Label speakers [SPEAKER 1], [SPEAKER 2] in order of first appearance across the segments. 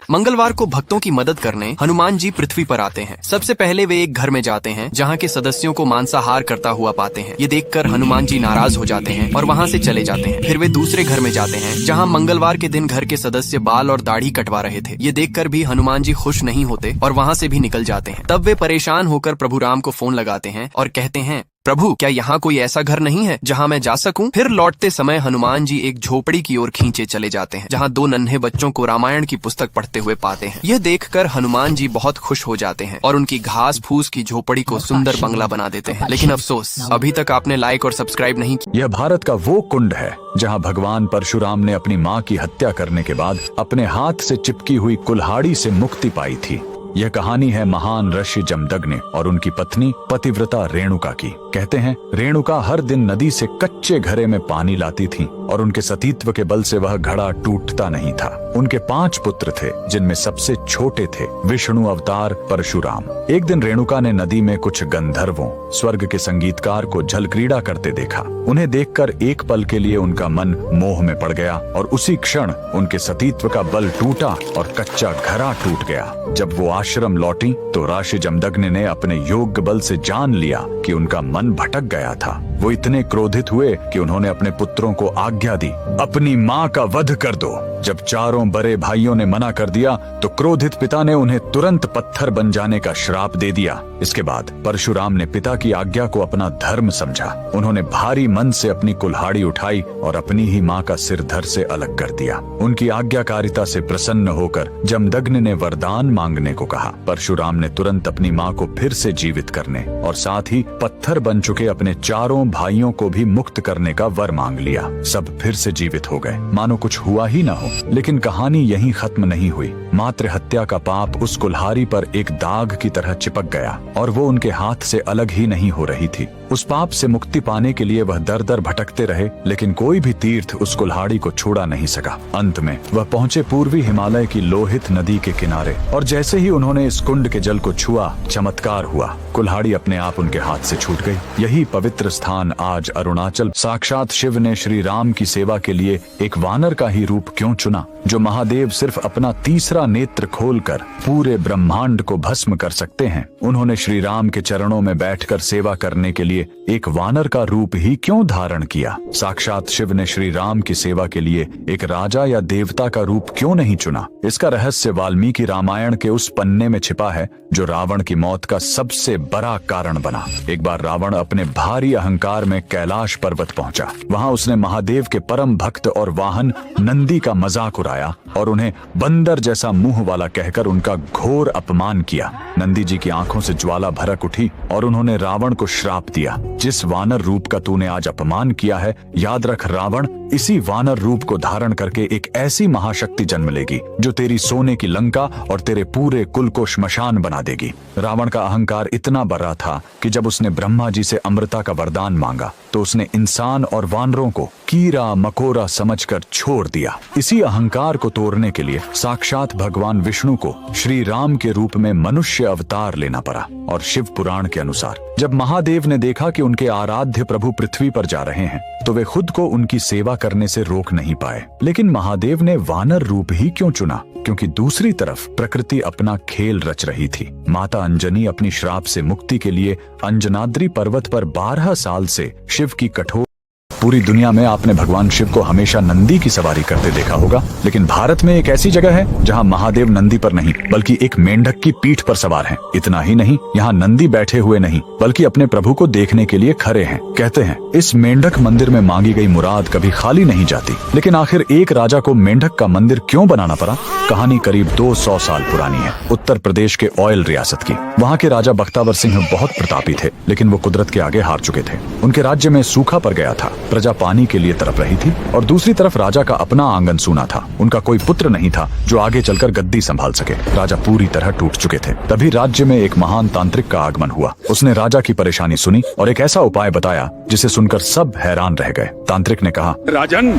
[SPEAKER 1] मंगलवार को भक्तों की मदद करने हनुमान जी पृथ्वी पर आते हैं। सबसे पहले वे एक घर में जाते हैं जहाँ के सदस्यों को मांसाहार करता हुआ पाते हैं। ये देखकर हनुमान जी नाराज हो जाते हैं और वहाँ से चले जाते हैं। फिर वे दूसरे घर में जाते हैं जहाँ मंगलवार के दिन घर के सदस्य बाल और दाढ़ी कटवा रहे थे। ये देखकर भी हनुमान जी खुश नहीं होते और वहाँ से भी निकल जाते हैं। तब वे परेशान होकर प्रभु राम को फोन लगाते हैं और कहते हैं, प्रभु क्या यहाँ कोई ऐसा घर नहीं है जहाँ मैं जा सकूं? फिर लौटते समय हनुमान जी एक झोपड़ी की ओर खींचे चले जाते हैं जहाँ 2 नन्हे बच्चों को रामायण की पुस्तक पढ़ते हुए पाते हैं। यह देखकर हनुमान जी बहुत खुश हो जाते हैं और उनकी घास फूस की झोपड़ी को सुंदर बंगला बना देते हैं। लेकिन अफसोस, अभी तक आपने लाइक और सब्सक्राइब नहीं किया।
[SPEAKER 2] यह भारत का वो कुंड है जहाँ भगवान परशुराम ने अपनी माँ की हत्या करने के बाद अपने हाथ से चिपकी हुई कुल्हाड़ी से मुक्ति पाई थी। यह कहानी है महान ऋषि जमदग्नि और उनकी पत्नी पतिव्रता रेणुका की। कहते हैं रेणुका हर दिन नदी से कच्चे घड़े में पानी लाती थी और उनके सतीत्व के बल से वह घड़ा टूटता नहीं था। उनके 5 पुत्र थे जिनमें सबसे छोटे थे विष्णु अवतार परशुराम। एक दिन रेणुका ने नदी में कुछ गंधर्वों, स्वर्ग के संगीतकार को जल क्रीड़ा करते देखा। उन्हें देखकर एक पल के लिए उनका मन मोह में पड़ गया और उसी क्षण उनके सतीत्व का बल टूटा और कच्चा घड़ा टूट गया। जब वो आश्रम लौटी तो ऋषि जमदग्नि ने अपने योग्य बल से जान लिया कि उनका मन भटक गया था। वो इतने क्रोधित हुए कि उन्होंने अपने पुत्रों को आज्ञा दी, अपनी माँ का वध कर दो। जब चारों बड़े भाइयों ने मना कर दिया तो क्रोधित पिता ने उन्हें तुरंत पत्थर बन जाने का श्राप दे दिया। इसके बाद परशुराम ने पिता की आज्ञा को अपना धर्म समझा। उन्होंने भारी मन से अपनी कुल्हाड़ी उठाई और अपनी ही माँ का सिर धड़ से अलग कर दिया। उनकी आज्ञाकारिता से प्रसन्न होकर जमदग्नि ने वरदान मांगने को कहा। परशुराम ने तुरंत अपनी माँ को फिर से जीवित करने और साथ ही पत्थर बन चुके अपने चारों भाइयों को भी मुक्त करने का वर मांग लिया। सब फिर से जीवित हो गए, मानो कुछ हुआ ही न हो। लेकिन कहानी यहीं खत्म नहीं हुई। मातृ हत्या का पाप उस कुल्हाड़ी पर एक दाग की तरह चिपक गया और वो उनके हाथ से अलग ही नहीं हो रही थी। उस पाप से मुक्ति पाने के लिए वह दर दर भटकते रहे, लेकिन कोई भी तीर्थ उस कुल्हाड़ी को छुड़ा नहीं सका। अंत में वह पहुंचे पूर्वी हिमालय की लोहित नदी के किनारे और जैसे ही उन्होंने इस कुंड के जल को छुआ, चमत्कार हुआ। कुल्हाड़ी अपने आप उनके हाथ से छूट गई। यही पवित्र स्थान आज अरुणाचल। साक्षात शिव ने श्री राम की सेवा के लिए एक वानर का ही रूप क्यों चुना, जो महादेव सिर्फ अपना तीसरा नेत्र खोलकर पूरे ब्रह्मांड को भस्म कर सकते हैं। उन्होंने श्री राम के चरणों में बैठकर सेवा करने के लिए एक वानर का रूप ही क्यों धारण किया? साक्षात शिव ने श्री राम की सेवा के लिए एक राजा या देवता का रूप क्यों नहीं चुना? इसका रहस्य वाल्मीकि रामायण के उस पन्ने में छिपा है जो रावण की मौत का सबसे बड़ा कारण बना। एक बार रावण अपने भारी अहंकार में कैलाश पर्वत पहुंचा। वहां उसने महादेव के परम भक्त और वाहन नंदी का मजाक उड़ाया और उन्हें बंदर जैसा मुंह वाला कहकर उनका घोर अपमान किया। नंदी जी की आंखों से ज्वाला भड़क उठी और उन्होंने रावण को श्राप दिया, जिस वानर रूप का तूने आज अपमान किया है, याद रख रावण, इसी वानर रूप को धारण करके एक ऐसी महाशक्ति जन्म लेगी जो तेरी सोने की लंका और तेरे पूरे कुल को श्मशान बना देगी। रावण का अहंकार इतना बड़ा था कि जब उसने ब्रह्मा जी से अमृता का वरदान मांगा तो उसने इंसान और वानरों को कीड़ा मकोड़ा समझकर छोड़ दिया। इसी अहंकार को तोड़ने के लिए साक्षात भगवान विष्णु को श्री राम के रूप में मनुष्य अवतार लेना पड़ा। और शिव पुराण के अनुसार जब महादेव ने देखा कि उनके आराध्य प्रभु पृथ्वी पर जा रहे हैं तो वे खुद को उनकी सेवा करने से रोक नहीं पाए। लेकिन महादेव ने वानर रूप ही क्यों चुना? क्योंकि दूसरी तरफ प्रकृति अपना खेल रच रही थी। माता अंजनी अपनी श्राप से मुक्ति के लिए अंजनाद्री पर्वत पर 12 साल से शिव की कठोर। पूरी दुनिया में आपने भगवान शिव को हमेशा नंदी की सवारी करते देखा होगा, लेकिन भारत में एक ऐसी जगह है जहां महादेव नंदी पर नहीं बल्कि एक मेंढक की पीठ पर सवार हैं। इतना ही नहीं, यहाँ नंदी बैठे हुए नहीं बल्कि अपने प्रभु को देखने के लिए खड़े हैं। कहते हैं इस मेंढक मंदिर में मांगी गई मुराद कभी खाली नहीं जाती। लेकिन आखिर एक राजा को मेंढक का मंदिर क्यों बनाना पड़ा? कहानी करीब 200 साल पुरानी है। उत्तर प्रदेश के ऑयल रियासत की। वहाँ के राजा बख्तावर सिंह बहुत प्रतापी थे, लेकिन वो कुदरत के आगे हार चुके थे। उनके राज्य में सूखा पड़ गया था, प्रजा पानी के लिए तरफ रही थी और दूसरी तरफ राजा का अपना आंगन सूना था। उनका कोई पुत्र नहीं था जो आगे चलकर गद्दी संभाल सके। राजा पूरी तरह टूट चुके थे। तभी राज्य में एक महान तांत्रिक का आगमन हुआ। उसने राजा की परेशानी सुनी और एक ऐसा उपाय बताया जिसे सुनकर सब हैरान रह गए। तांत्रिक ने कहा,
[SPEAKER 3] राजन,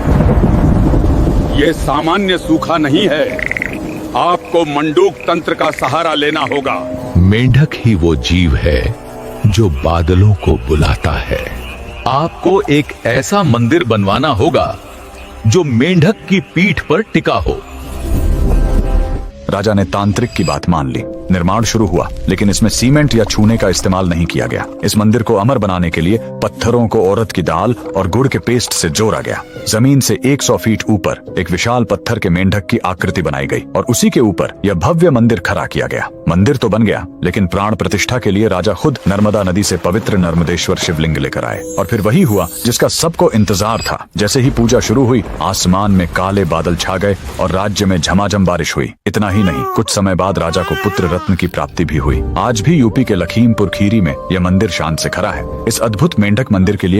[SPEAKER 3] ये सामान्य सूखा नहीं है, आपको मंडूक तंत्र का सहारा लेना होगा।
[SPEAKER 4] मेंढक ही वो जीव है जो बादलों को बुलाता है। आपको एक ऐसा मंदिर बनवाना होगा जो मेंढक की पीठ पर टिका हो।
[SPEAKER 2] राजा ने तांत्रिक की बात मान ली। निर्माण शुरू हुआ, लेकिन इसमें सीमेंट या चूने का इस्तेमाल नहीं किया गया। इस मंदिर को अमर बनाने के लिए पत्थरों को औरत की दाल और गुड़ के पेस्ट से जोड़ा गया। जमीन से 100 फीट ऊपर एक विशाल पत्थर के मेंढक की आकृति बनाई गई और उसी के ऊपर यह भव्य मंदिर खड़ा किया गया। मंदिर तो बन गया, लेकिन प्राण प्रतिष्ठा के लिए राजा खुद नर्मदा नदी से पवित्र नर्मदेश्वर शिवलिंग लेकर आए। और फिर वही हुआ जिसका सबको इंतजार था। जैसे ही पूजा शुरू हुई, आसमान में काले बादल छा गए और राज्य में झमाझम बारिश हुई। इतना ही नहीं, कुछ समय बाद राजा को पुत्र रत्न की प्राप्ति भी हुई। आज भी यूपी के लखीमपुर खीरी में यह मंदिर शान से खड़ा है। इस अद्भुत मेंढक मंदिर के लिए